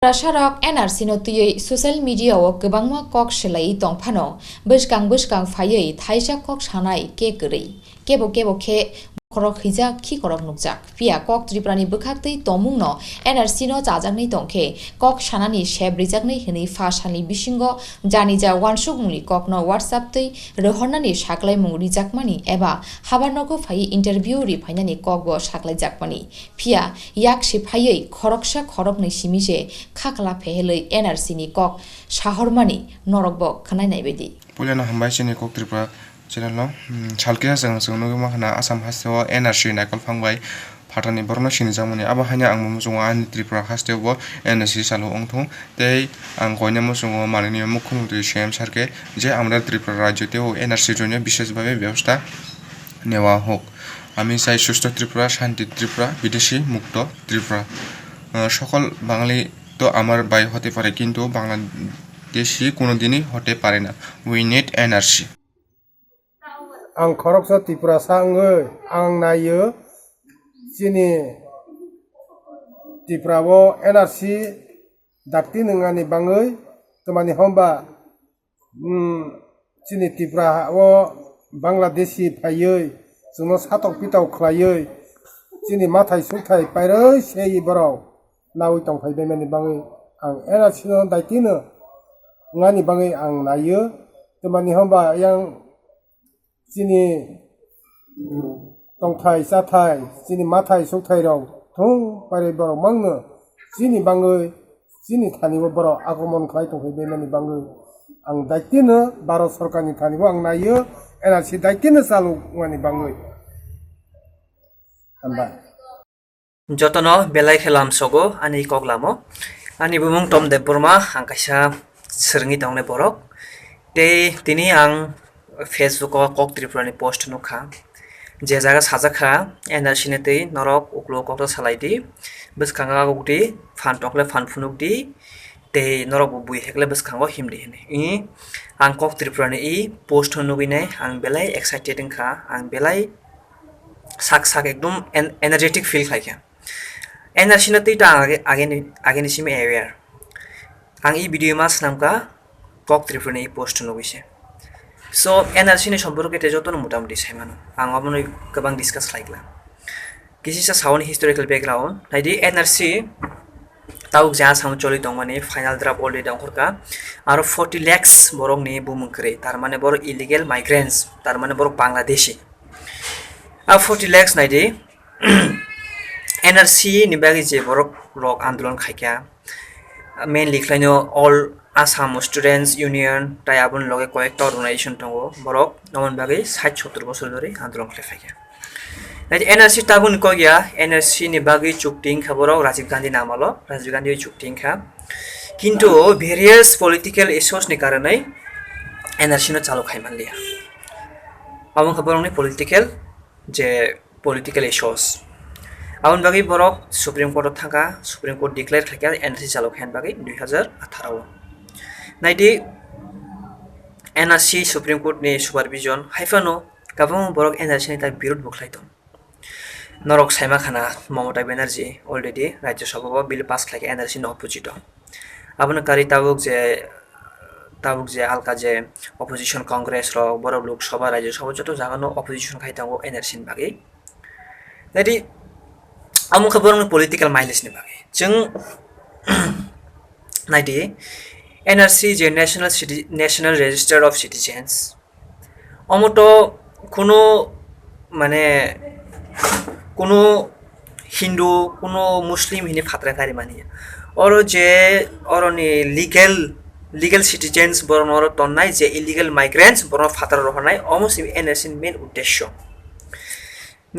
Rasharok NRC no tuyoi social media o kwbangma kok selai tongphano bwskang phaioi thaisa kok sanai ke gri kebo khe korok hija khi korok nukjak pia kok triprani bwkhaktui tongmungno NRC no chajaknai tongkhe kok sanani sheb rijaknai hini phasani bisingo janija wansuk mungni kok no whatsapp tui rohornani saklai mung rijakmani eba habarnogo phai interview ri phainani kok bo saklai jakmani pia yak se phaioi khoroksa khoroknai simise khakla pheheloi NRC ni kok sahormani norokbo khanai naibedi Puliana hambai chini kok tripura channel no chalkia sang no ma khana asam hasewa NRC nakal phangbai phatani borno sini jamani aba hanya ang musungo an tripura hastebo NRC salo ongthong tei ang koina musungo মাননীয় মুখ্যমন্ত্রী শ্যাম সারকে যে আমরা ত্রিপুরা রাজ্যতেও এনআরসির জন্য বিশেষভাবে ব্যবস্থা নেওয়া হোক আমি চাই সুস্থ ত্রিপুরা শান্তি ত্রিপুরা বিদেশি মুক্ত ত্রিপুরা সকল বাঙালি তো আমার ভাই হতে পারে কিন্তু বাংলাদেশি কোনোদিনই হতে পারে না উই নিড এনআরসি आं खरकसा त्रिपुरा सांगै आं नायो जोंनि त्रिपुरायाव एनआरसि दाक्ति नङानि बाङै तमानि हमबा जोंनि त्रिपुरायाव बांलादेशि फायै जोंनो सातक पिटाव खालायै जोंनि माथाय सुथाय पायरै सेयै बराव नावै दंफायबाय मानि बाङै आं एनआरसि नो दायतिनो नङानि बाङै आं नायो तमानि हमबा yang जोंनि दंथाय जाथाय जोंनि माथाय सौथाय राव थं पारे बराव मांनो जोंनि बाङै जोंनि थानिबो बराव आगमन खालाय दंफायबाय मानि बाङै आं दायतिनो भारत सरकारनि थानिबो आं नायो एनआरसि दायतिनो चालु मानि बाङै हामबाय जतनो बेलाय खेलाम सगो आनि कगलामो आनि बुमुं टमदेब बर्मा आं काइसा सोरङि दंने बरक ते तिनि आं फेसबुक कक त्रिपुरानि पोस्ट नुखा जे जागा साजाखा एनआरसि ने तै नरक उक्लो कक्टा सालायदि बसखाङा गक्ति फान टकले फान फुनुकदि ते नरक बुइ हेकले बसखाङो हिमदि हेने इ आं कक त्रिपुरानि इ पोस्ट नुगिने आं बेलाय एक्साइटेड खा आं बेलाय साक एकदम एनार्जेटिक फील खायखा एनआरसि ने तै ता आगे निसिम एवेयर आं इ भिडियो मास नामका कक त्रिपुरानि पोस्ट नुगिसे So NRC ni সম্পর্কে যতন মোটামুটি সাইমানো আং অবনই গোবাং ডিসকাস লাইকলা কিসিসা সাউন্ড হিস্টোরিক্যাল ব্যাকগ্রাউন্ড নাইদি NRC তাও যা সাউন্ড চলি দং মানে ফাইনাল ড্রাফট অলরেডি দং হরকা আর 40 lakhs বরং নি বুমুং করে তার মানে বড় ইলিগেল মাইগ্রেন্টস তার মানে বড় বাংলাদেশি আর 40 lakhs নাইদি NRC ni বাগি যে বড় রক আন্দোলন খাইকা মেইনলি খাইনো অল Assam Students Union তাই আপন লগে কয়েকটা অর্গানাইজেশন দङ বরক নমন বাগै 60-70 বছর ধরে আন্দোলন করে থাকে তাই এনআরসি তাগুন কইয়া এনআরসি নি বাগै চুক্তিং খবরক রাজীব গান্ধী নামালো রাজীব গান্ধী চুক্তিং খা কিন্তু ভেরিয়াস পলিটিক্যাল ইস্যুস নি কারণে এনআরসি নো চালু খাই মানলিয়া আমন খবরনি পলিটিক্যাল ইস্যুস আউন বাগै বরক সুপ্রিম কোর্ট থাকা সুপ্রিম কোর্ট ডিক্লেয়ার খাইয়া এনআরসি চালু খাইন বাগै 2018 नाइदि एनआरसि सुप्रीम कोर्ट नि सुपारभिजन हाइफानो गाबां बरक एनआरसि नि बिरोध बुख्लायदों नरक साइमा खाना ममता बेनार्जी अलरेडी राज्य सभायाव बिल पास खालाय एनआरसि नि अपोजिट आबनो कारि ताबुक जे हालका जे अपोजिशन कांग्रेस र बरक लोकसभा राज्य सभा जतो जागानो अपोजिशन खाइतांगो एनआरसि नि बागै नाइदि आमु खबरन पॉलिटिकल माइलेज नि बागै जों नाइदि NRC J National Register of Citizens অমতো কোনো মানে কোনো হিন্দু কোনো মুসলিম হিনে ফাতরাকারি মানি আর যে অরনি লিগ্যাল সিটিজেন্স বরং অর তন্নাই যে ইলিগ্যাল মাইগ্রেন্টস বরং ফাতার রহনাই অলমোস্ট NRC মেন উদ্দেশ্য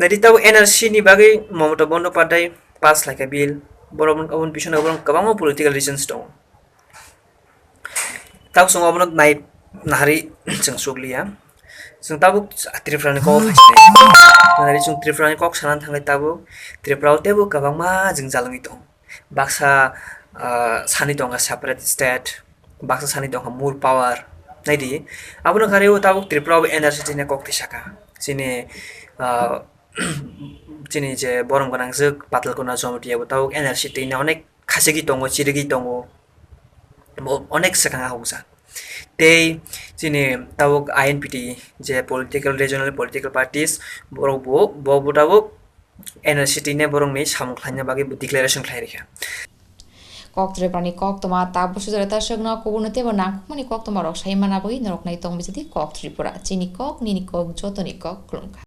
নাদিতাও NRC নি বাগै মমতা বন্দ্যোপাধ্যায় পাস লাইকা বিল বরং অবন পিছনে বরং গোबां পলিটিক্যাল রিজनस दं ताब संग अबन नाइ नाहारि जों सुगलिया जों ताबुक त्रिपुरानि कक नाहारि जों त्रिपुरानि कक सानानै थांनाय ताबुक त्रिपुरायाव तेबो गोबांमा जों जालाङै दं बाक्सा सानि दं सेपारेट स्टेट बाक्सा सानि दं मुर पावर नाइदि आबन खारियो ताबुक त्रिपुरायाव एनआरसि नि कक तिसाका जिनि जे बरम गोनां जोग पातलकोना जमटियाबो ताबुक एनआरसि टिना अनेक khasegi tongo chirigi tongo bo onek sakanga hausa tei chini tabuk INPT je political regional political parties borok bo tabuk NRC ne borok ni samung khlaina bagi declaration khlairikha kok trepani kok toma ta bosu jara ta sagna kobune tebo nangkukmani kok toma rok saimana bagi norok nai tong bijadi kok tripura chini kok nini kok jotoni kok klungkha